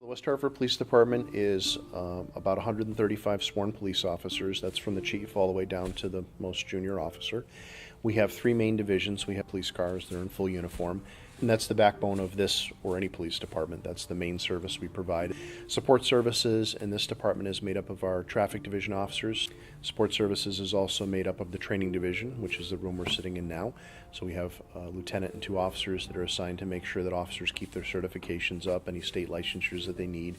The West Hartford Police Department is about 135 sworn police officers. That's from the chief all the way down to the most junior officer. We have three main divisions. We have police cars. They're in full uniform. And that's the backbone of this or any police department. That's the main service we provide. Support services in this department is made up of our traffic division officers. Support services is also made up of the training division, which is the room we're sitting in now. So we have a lieutenant and two officers that are assigned to make sure that officers keep their certifications up, any state licensures that they need,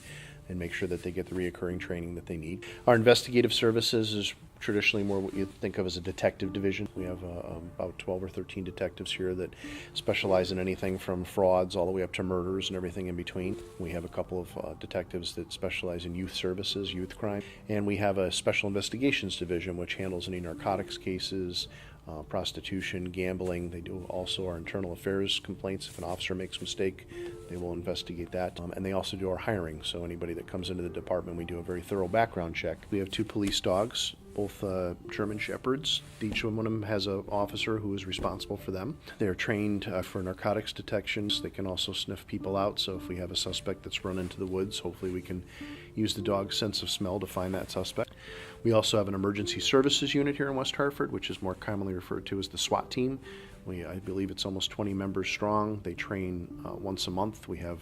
and make sure that they get the reoccurring training that they need. Our investigative services is traditionally more what you think of as a detective division. We have about 12 or 13 detectives here that specialize in anything from frauds all the way up to murders and everything in between. We have a couple of detectives that specialize in youth services, youth crime, and we have a special investigations division which handles any narcotics cases, prostitution, gambling. They do also our internal affairs complaints. If an officer makes a mistake, they will investigate that. And they also do our hiring. So anybody that comes into the department, we do a very thorough background check. We have two police dogs, both German Shepherds. Each one of them has an officer who is responsible for them. They're trained for narcotics detections. They can also sniff people out. So if we have a suspect that's run into the woods, hopefully we can use the dog's sense of smell to find that suspect. We also have an emergency services unit here in West Hartford, which is more commonly referred to as the SWAT team. I believe it's almost 20 members strong. They train once a month. We have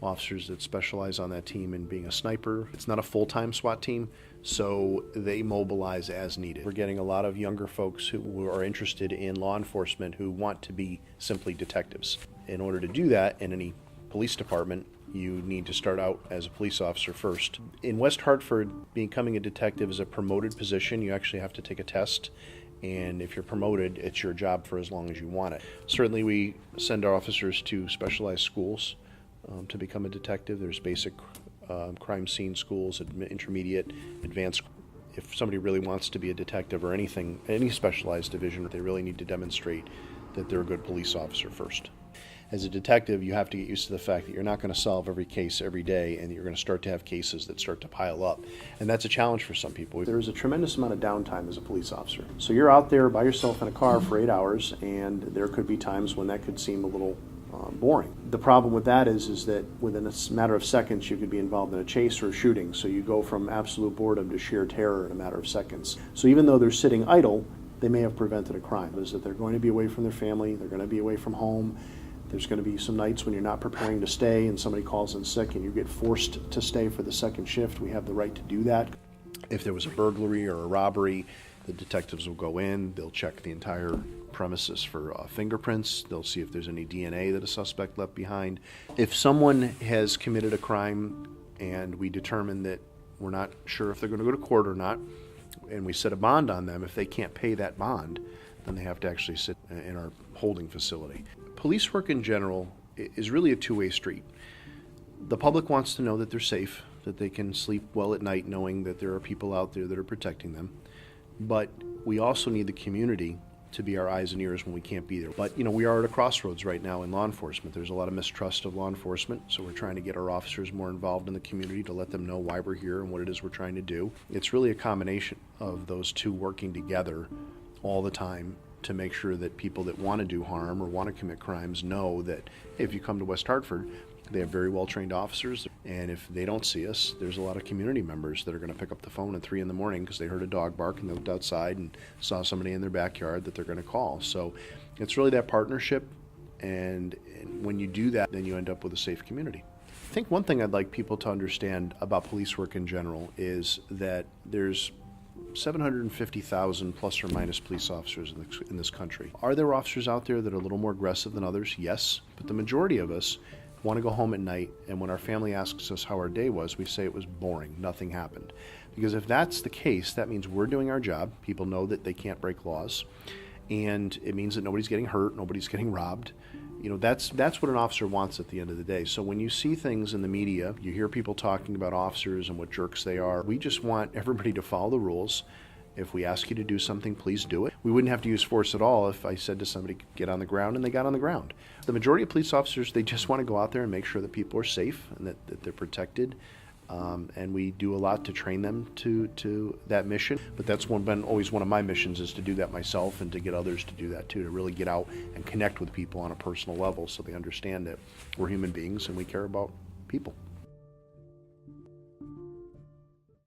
officers that specialize on that team in being a sniper. It's not a full-time SWAT team, so they mobilize as needed. We're getting a lot of younger folks who are interested in law enforcement who want to be simply detectives. In order to do that in any police department, you need to start out as a police officer first. In West Hartford, becoming a detective is a promoted position. You actually have to take a test, and if you're promoted, it's your job for as long as you want it. Certainly we send our officers to specialized schools to become a detective. There's basic crime scene schools, intermediate, advanced. If somebody really wants to be a detective or anything, any specialized division, they really need to demonstrate that they're a good police officer first. As a detective, you have to get used to the fact that you're not going to solve every case every day, and you're going to start to have cases that start to pile up. And that's a challenge for some people. There's a tremendous amount of downtime as a police officer. So you're out there by yourself in a car for 8 hours, and there could be times when that could seem a little boring. The problem with that is that within a matter of seconds, you could be involved in a chase or a shooting. So you go from absolute boredom to sheer terror in a matter of seconds. So even though they're sitting idle, they may have prevented a crime. Is that they're going to be away from their family, they're going to be away from home. There's going to be some nights when you're not preparing to stay and somebody calls in sick and you get forced to stay for the second shift. We have the right to do that. If there was a burglary or a robbery, the detectives will go in, they'll check the entire premises for fingerprints, they'll see if there's any DNA that a suspect left behind. If someone has committed a crime and we determine that we're not sure if they're going to go to court or not, and we set a bond on them, if they can't pay that bond, then they have to actually sit in our holding facility. Police work in general is really a two-way street. The public wants to know that they're safe, that they can sleep well at night knowing that there are people out there that are protecting them. But we also need the community to be our eyes and ears when we can't be there. But we are at a crossroads right now in law enforcement. There's a lot of mistrust of law enforcement, so we're trying to get our officers more involved in the community to let them know why we're here and what it is we're trying to do. It's really a combination of those two working together all the time to make sure that people that want to do harm or want to commit crimes know that if you come to West Hartford, they have very well-trained officers, and if they don't see us, there's a lot of community members that are going to pick up the phone at 3 in the morning because they heard a dog bark and they looked outside and saw somebody in their backyard that they're going to call. So it's really that partnership, and when you do that, then you end up with a safe community. I think one thing I'd like people to understand about police work in general is that there's 750,000 plus or minus police officers in this country. Are there officers out there that are a little more aggressive than others? Yes, but the majority of us want to go home at night, and when our family asks us how our day was, we say it was boring, nothing happened. Because if that's the case, that means we're doing our job. People know that they can't break laws, and it means that nobody's getting hurt, nobody's getting robbed. That's what an officer wants at the end of the day. So when you see things in the media, you hear people talking about officers and what jerks they are. We just want everybody to follow the rules. If we ask you to do something, please do it. We wouldn't have to use force at all if I said to somebody, get on the ground, and they got on the ground. The majority of police officers, they just want to go out there and make sure that people are safe and that they're protected. And we do a lot to train them to that mission. But that's been always one of my missions, is to do that myself and to get others to do that too, to really get out and connect with people on a personal level so they understand that we're human beings and we care about people.